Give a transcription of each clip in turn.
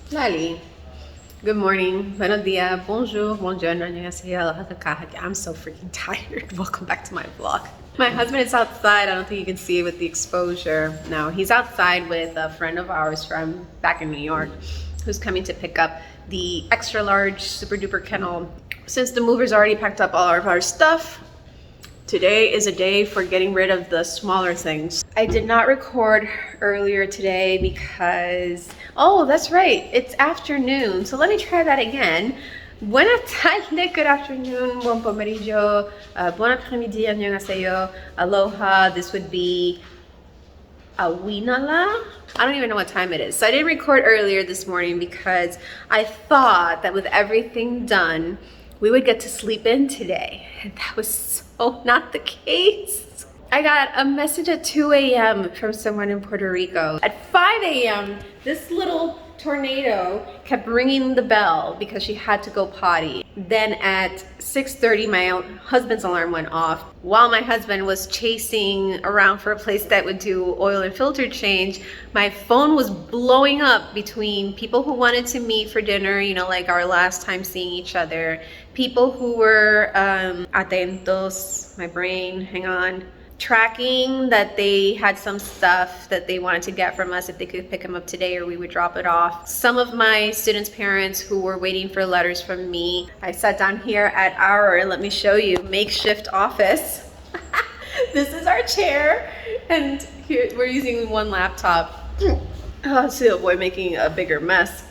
Lali. Good morning. Buenos dias. Bonjour. Buongiorno. 안녕하세요. I'm so freaking tired. Welcome back to my vlog. My husband is outside. I don't think you can see it with the exposure. No, he's outside with a friend of ours from back in New York who's coming to pick up the extra large super duper kennel. Since the movers already packed up all of our stuff, today is a day for getting rid of the smaller things. I did not record earlier today because, oh, that's right, it's afternoon. So let me try that again. Buenas tardes, good afternoon, buon pomeriggio, buon après-midi, annyeonghaseyo, aloha. This would be awinala. I don't even know what time it is. So I didn't record earlier this morning because I thought that with everything done, we would get to sleep in today. And that was so not the case. I got a message at 2 a.m. from someone in Puerto Rico. At 5 a.m., this little tornado kept ringing the bell because she had to go potty. Then at 6:30, my husband's alarm went off. While my husband was chasing around for a place that would do oil and filter change, my phone was blowing up between people who wanted to meet for dinner, you know, like our last time seeing each other, people who were atentos, my brain, hang on, tracking that they had some stuff that they wanted to get from us if they could pick them up today or we would drop it off. Some of my students' parents who were waiting for letters from me. I sat down here at our, let me show you, makeshift office. This is our chair, and here we're using one laptop. Oh, see the boy making a bigger mess.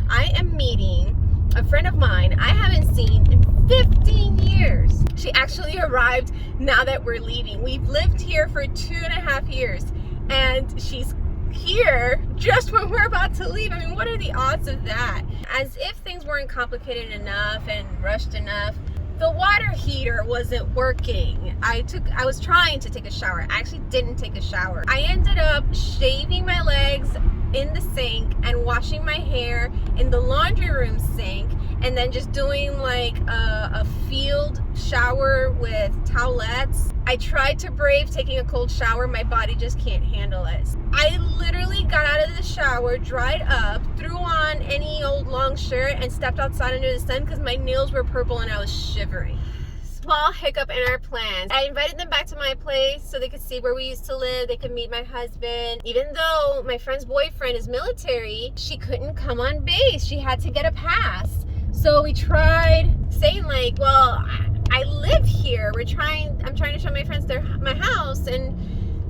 I am meeting a friend of mine I haven't seen in 15 years. She actually arrived now that we're leaving. We've lived here for 2.5 years and she's here just when we're about to leave. I mean, what are the odds of that? As if things weren't complicated enough and rushed enough, the water heater wasn't working. I was trying to take a shower. I actually didn't take a shower. I ended up shaving my legs in the sink and washing my hair in the laundry room sink, and then just doing like a field shower with towelettes. I tried to brave taking a cold shower. My body just can't handle it. I literally got out of the shower, dried up, threw on any old long shirt, and stepped outside under the sun because my nails were purple and I was shivering. Small hiccup in our plans. I invited them back to my place so they could see where we used to live. They could meet my husband. Even though my friend's boyfriend is military, she couldn't come on base. She had to get a pass. So we tried saying like, well, I live here. I'm trying to show my friends my house, and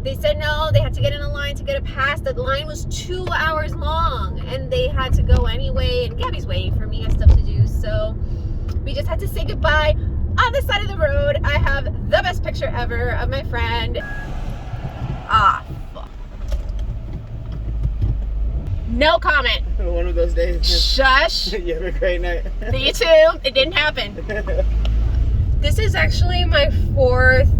they said no, they had to get in a line to get a pass. The line was 2 hours long and they had to go anyway, and Gabby's waiting for me, has stuff to do. So we just had to say goodbye on the side of the road. I have the best picture ever of my friend. Ah, fuck. No comment. One of those days. Shush. You have a great night. You too. It didn't happen. This is actually my 4th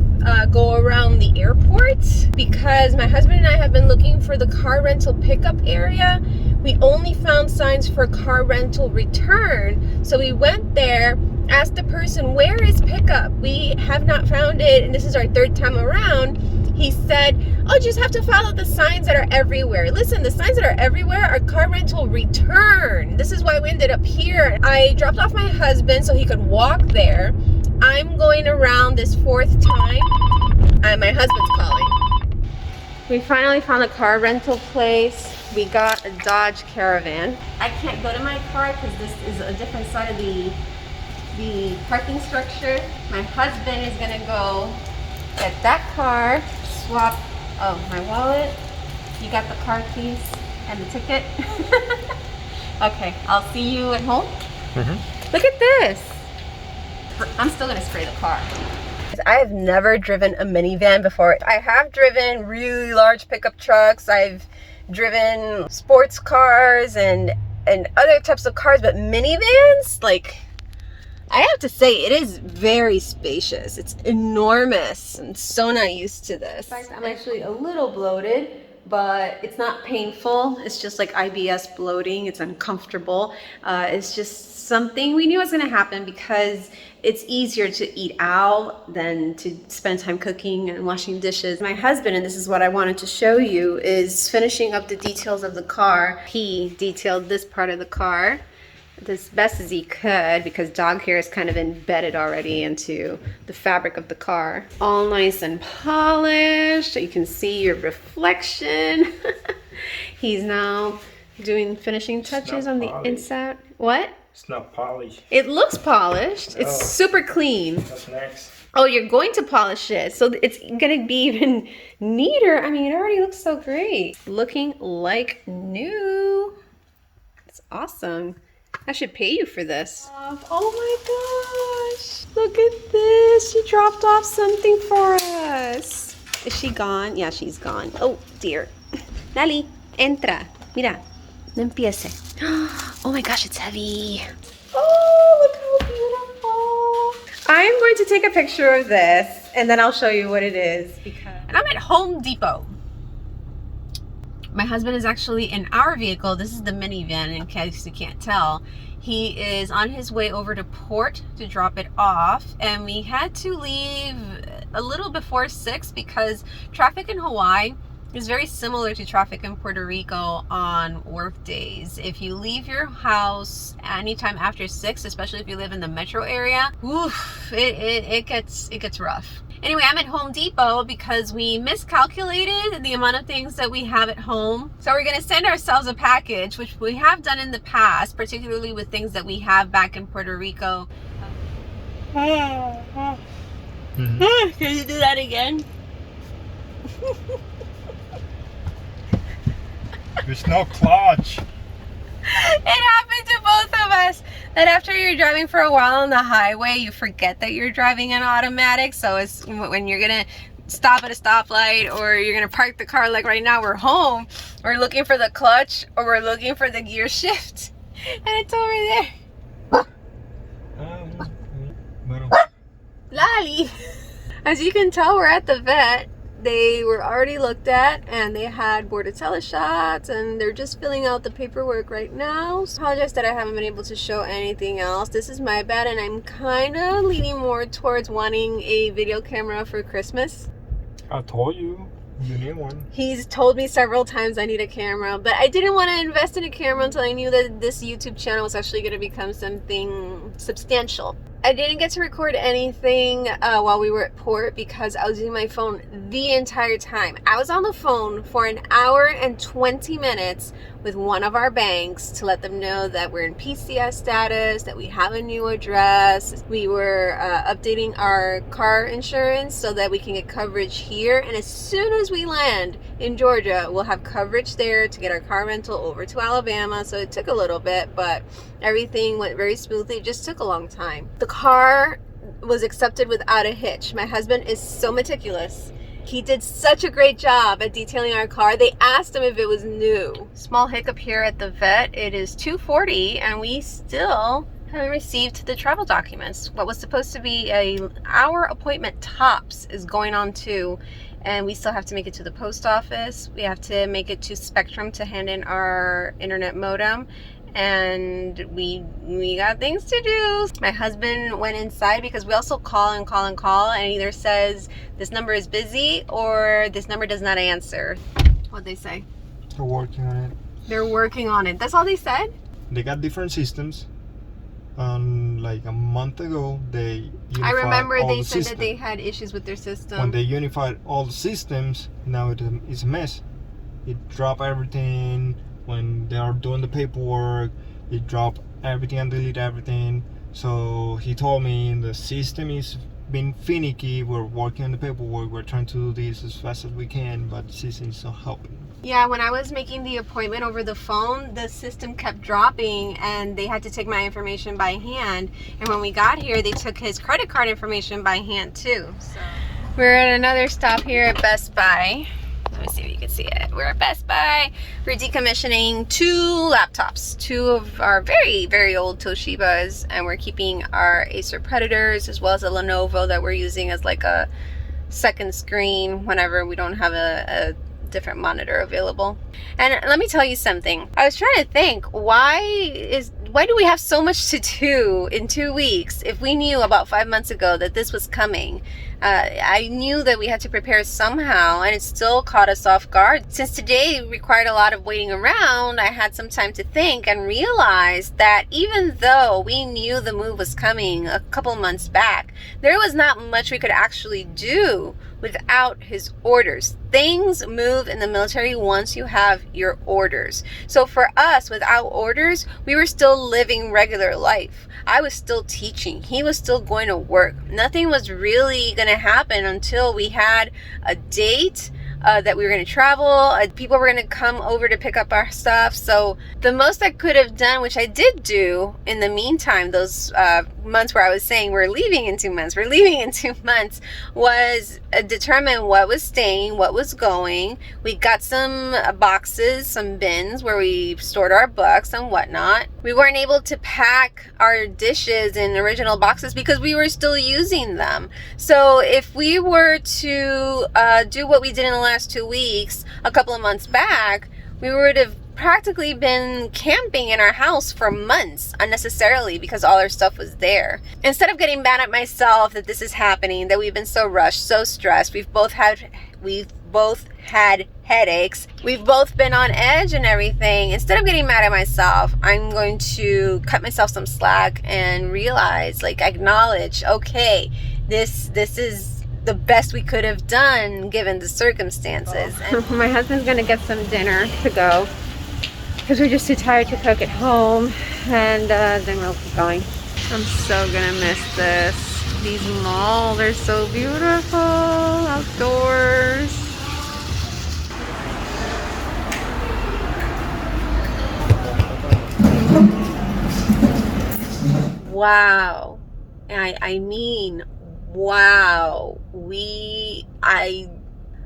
go around the airport because my husband and I have been looking for the car rental pickup area. We only found signs for car rental return. So we went there, asked the person, where is pickup? We have not found it, and this is our 3rd time around. He said, oh, you just have to follow the signs that are everywhere. Listen, the signs that are everywhere are car rental return. This is why we ended up here. I dropped off my husband so he could walk there. I'm going around this 4th time, and my husband's calling. We finally found a car rental place. We got a Dodge Caravan. I can't go to my car because this is a different side of the parking structure. My husband is gonna go get that car, swap, oh, my wallet. You got the car keys and the ticket. Okay, I'll see you at home. Look at this. I'm still gonna spray the car. I have never driven a minivan before. I have driven really large pickup trucks. I've driven sports cars and other types of cars, but minivans, like, I have to say, it is very spacious. It's enormous and so not used to this. In fact, I'm actually a little bloated, but it's not painful. It's just like IBS bloating. It's uncomfortable. It's just something we knew was going to happen because it's easier to eat out than to spend time cooking and washing dishes. My husband, and this is what I wanted to show you, is finishing up the details of the car. He detailed this part of the car as best as he could because dog hair is kind of embedded already into the fabric of the car. All nice and polished. You can see your reflection. He's now doing finishing touches on the inside. What? It's not polished. It looks polished. No. It's super clean. What's next? Oh, you're going to polish it. So it's gonna be even neater. I mean, it already looks so great. Looking like new. It's awesome. I should pay you for this. Oh my gosh. Look at this. She dropped off something for us. Is she gone? Yeah, she's gone. Oh dear. Lali, entra. Mira. No empiece. Oh my gosh, it's heavy. Oh, look how beautiful. I'm going to take a picture of this and then I'll show you what it is and I'm at Home Depot. My husband is actually in our vehicle. This is the minivan in case you can't tell. He is on his way over to port to drop it off, and we had to leave a little before 6 because traffic in Hawaii is very similar to traffic in Puerto Rico on work days. If you leave your house anytime after 6, especially if you live in the metro area, oof, it gets rough. Anyway, I'm at Home Depot because we miscalculated the amount of things that we have at home. So we're gonna send ourselves a package, which we have done in the past, particularly with things that we have back in Puerto Rico. Can you do that again? There's no clutch. It happened to both of us that after you're driving for a while on the highway, you forget that you're driving in automatic. So it's when you're gonna stop at a stoplight or you're gonna park the car, like right now we're home, we're looking for the clutch or we're looking for the gear shift and it's over there. Lali. As you can tell, we're at the vet. They were already looked at and they had Bordetella shots and they're just filling out the paperwork right now. So I apologize that I haven't been able to show anything else. This is my bad and I'm kind of leaning more towards wanting a video camera for Christmas. I told you need one. He's told me several times I need a camera, but I didn't want to invest in a camera until I knew that this YouTube channel was actually going to become something substantial. I didn't get to record anything while we were at port because I was using my phone the entire time. I was on the phone for an hour and 20 minutes with one of our banks to let them know that we're in PCS status, that we have a new address. We were updating our car insurance so that we can get coverage here. And as soon as we land in Georgia, we'll have coverage there to get our car rental over to Alabama. So it took a little bit, but everything went very smoothly. It just took a long time. The car was accepted without a hitch. My husband is so meticulous. He did such a great job at detailing our car. They asked him if it was new. Small hiccup here at the vet. It is 2:40 and we still haven't received the travel documents. What was supposed to be an hour appointment tops is going on 2, and we still have to make it to the post office. We have to make it to Spectrum to hand in our internet modem. And we got things to do. My husband went inside because we also call and either says this number is busy or this number does not answer. What'd they say? They're working on it. They're working on it. That's all they said? They got different systems. Like a month ago, they unified I remember all they the said systems. that they had issues with their system. When they unified all the systems, now it's a mess. It dropped everything. When they are doing the paperwork, it dropped everything and delete everything. So he told me the system is being finicky. We're working on the paperwork. We're trying to do this as fast as we can, but the system is not helping. Yeah, when I was making the appointment over the phone, the system kept dropping and they had to take my information by hand. And when we got here, they took his credit card information by hand too. So we're at another stop here at Best Buy. Let me see if you can see it. We're at Best Buy. We're decommissioning 2 laptops, 2 of our very, very old Toshibas, and we're keeping our Acer Predators as well as a Lenovo that we're using as like a second screen whenever we don't have a different monitor available. And let me tell you something. I was trying to think, why do we have so much to do in 2 weeks if we knew about 5 months ago that this was coming? I knew that we had to prepare somehow, and it still caught us off guard. Since today required a lot of waiting around, I had some time to think and realized that even though we knew the move was coming a couple months back, there was not much we could actually do without his orders. Things move in the military once you have your orders. So for us, without orders, we were still living regular life. I was still teaching. He was still going to work. Nothing was really going to happen until we had a date that we were going to travel. People were going to come over to pick up our stuff. So the most I could have done, which I did do in the meantime, those months where I was saying we're leaving in 2 months, was determine what was staying, what was going. We got some boxes, some bins where we stored our books and whatnot. We weren't able to pack our dishes in original boxes because we were still using them. So if we were to do what we did in the last 2 weeks, a couple of months back, we would have practically been camping in our house for months unnecessarily because all our stuff was there. Instead of getting mad at myself that this is happening, that we've been so rushed, so stressed, we've both had headaches, we've both been on edge and everything, instead of getting mad at myself, I'm going to cut myself some slack and realize, acknowledge, okay, this is the best we could have done given the circumstances. And my husband's gonna get some dinner to go because we're just too tired to cook at home, and then we'll keep going. I'm so gonna miss this. These malls are so beautiful outdoors. Wow. I mean, wow.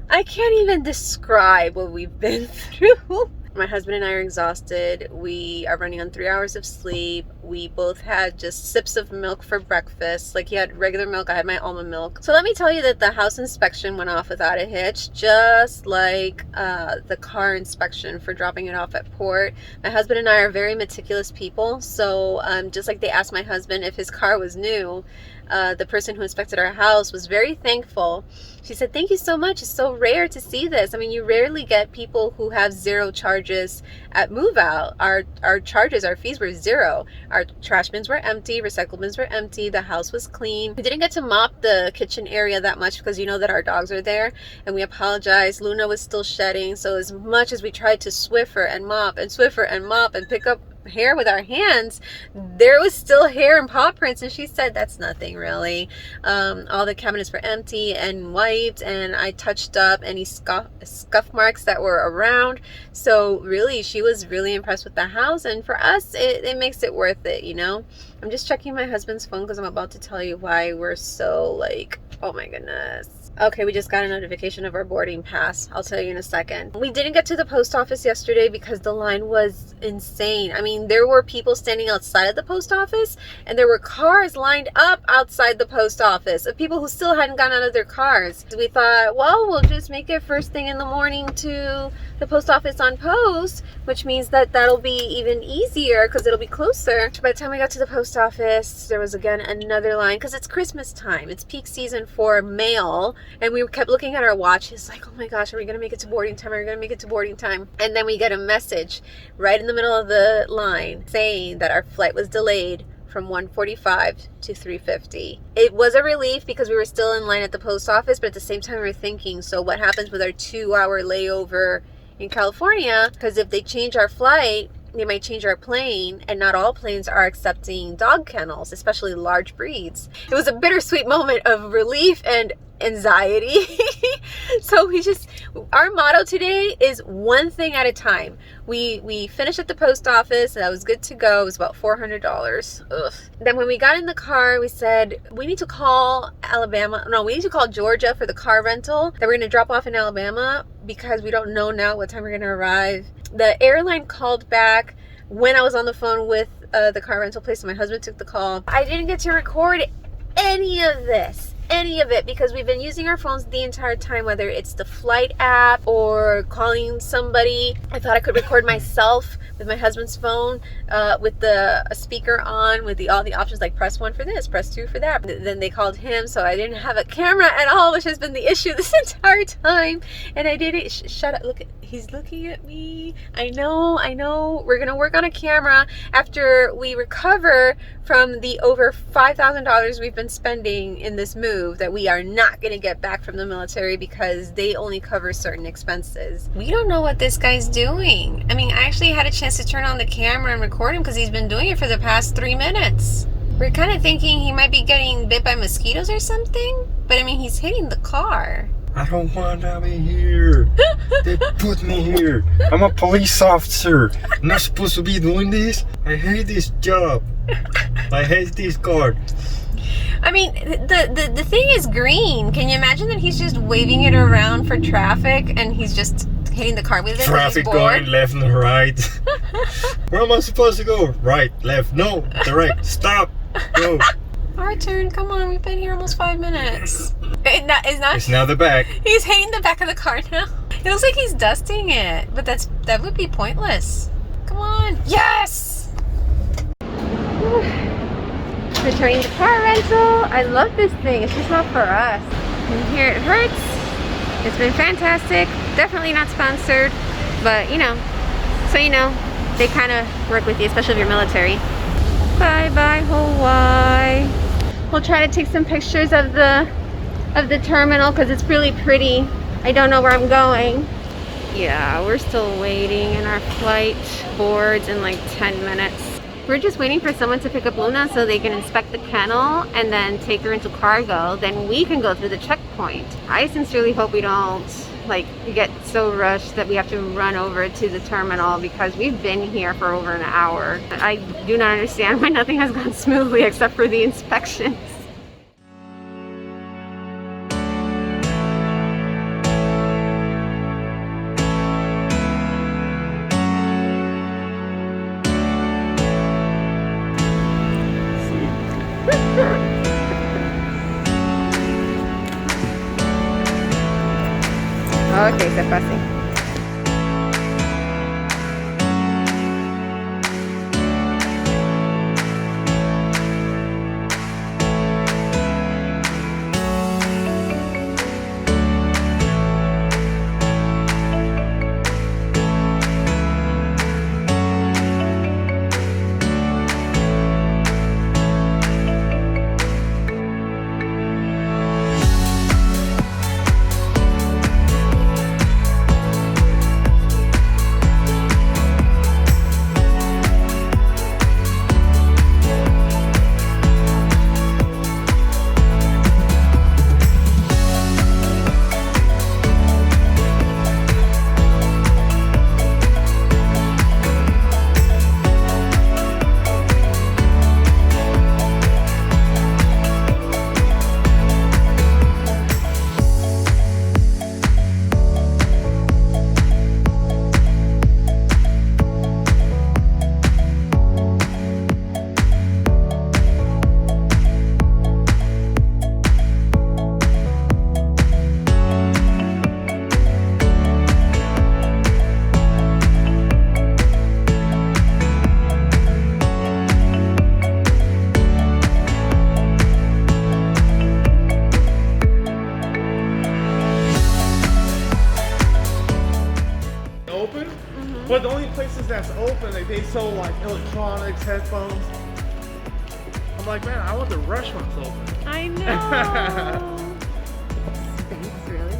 I can't even describe what we've been through. My husband and I are exhausted. We are running on 3 hours of sleep. We both had just sips of milk for breakfast. He had regular milk, I had my almond milk. So let me tell you that the house inspection went off without a hitch, just like the car inspection for dropping it off at port. My husband and I are very meticulous people, so just like they asked my husband if his car was new, the person who inspected our house was very thankful. She said, "Thank you so much. It's so rare to see this. I mean, you rarely get people who have zero charges at move out. Our charges, our fees were zero. Our trash bins were empty, recycle bins were empty, the house was clean. We didn't get to mop the kitchen area that much because you know that our dogs are there, and we apologize. Luna was still shedding, so as much as we tried to Swiffer and mop and pick up hair with our hands, there was still hair and paw prints, and she said that's nothing really. All the cabinets were empty and wiped, and I touched up any scuff marks that were around. So really, she was really impressed with the house, and for us it makes it worth it, you know. I'm just checking my husband's phone because I'm about to tell you why we're so oh my goodness. Okay, we just got a notification of our boarding pass. I'll tell you in a second. We didn't get to the post office yesterday because the line was insane. I mean, there were people standing outside of the post office, and there were cars lined up outside the post office of people who still hadn't gotten out of their cars. We thought, well, we'll just make it first thing in the morning to the post office on post, which means that'll be even easier because it'll be closer. By the time we got to the post office, there was again another line because it's Christmas time. It's peak season for mail. And we kept looking at our watches oh my gosh, are we going to make it to boarding time? Are we going to make it to boarding time? And then we get a message right in the middle of the line saying that our flight was delayed from 1:45 to 3:50. It was a relief because we were still in line at the post office, but at the same time we were thinking, so what happens with our 2-hour layover in California? Because if they change our flight, they might change our plane, and not all planes are accepting dog kennels, especially large breeds. It was a bittersweet moment of relief and anxiety. So our motto today is one thing at a time. We finished at the post office, and that was good to go. It was about $400. Ugh. Then when we got in the car, we said, we need to call Georgia for the car rental that we're going to drop off in Alabama because we don't know now what time we're going to arrive. The airline called back when I was on the phone with the car rental place, and my husband took the call. I didn't get to record any of this. any of it because we've been using our phones the entire time, whether it's the flight app or calling somebody. I thought I could record myself with my husband's phone with the speaker on with all the options like press 1 for this, press 2 for that. Then they called him, so I didn't have a camera at all, which has been the issue this entire time. And I did it. Shut up. Look, he's looking at me. I know. We're gonna work on a camera after we recover from the over $5,000 we've been spending in this move that we are not gonna get back from the military because they only cover certain expenses. We don't know what this guy's doing. I mean, I actually had a chance to turn on the camera and record him because he's been doing it for the past 3 minutes. We're kind of thinking he might be getting bit by mosquitoes or something, but I mean, he's hitting the car. I don't want to be here. They put me here. I'm a police officer. I'm not supposed to be doing this. I hate this job. I hate this car. I mean, the thing is green. Can you imagine that he's just waving it around for traffic and he's just hitting the car with it? Traffic going left and right. Where am I supposed to go? Right, left, no, the right. Stop, go. Our turn. Come on, we've been here almost 5 minutes. It's now the back. He's hitting the back of the car now. It looks like he's dusting it, but that would be pointless. Come on. Yes! Returning the car rental. I love this thing. It's just not for us. And here it hurts. It's been fantastic. Definitely not sponsored, but you know, so you know, they kind of work with you, especially if you're military. Bye bye Hawaii. We'll try to take some pictures of the terminal because it's really pretty. I don't know where I'm going. Yeah, we're still waiting and our flight boards in like 10 minutes. We're just waiting for someone to pick up Luna so they can inspect the kennel and then take her into cargo. Then we can go through the checkpoint. I sincerely hope we don't like get so rushed that we have to run over to the terminal because we've been here for over an hour. I do not understand why nothing has gone smoothly except for the inspections. Ok, se fue así. But the only places that's open, they sell like electronics, headphones. I'm like, man, I want the restaurants open. I know. Thanks, really.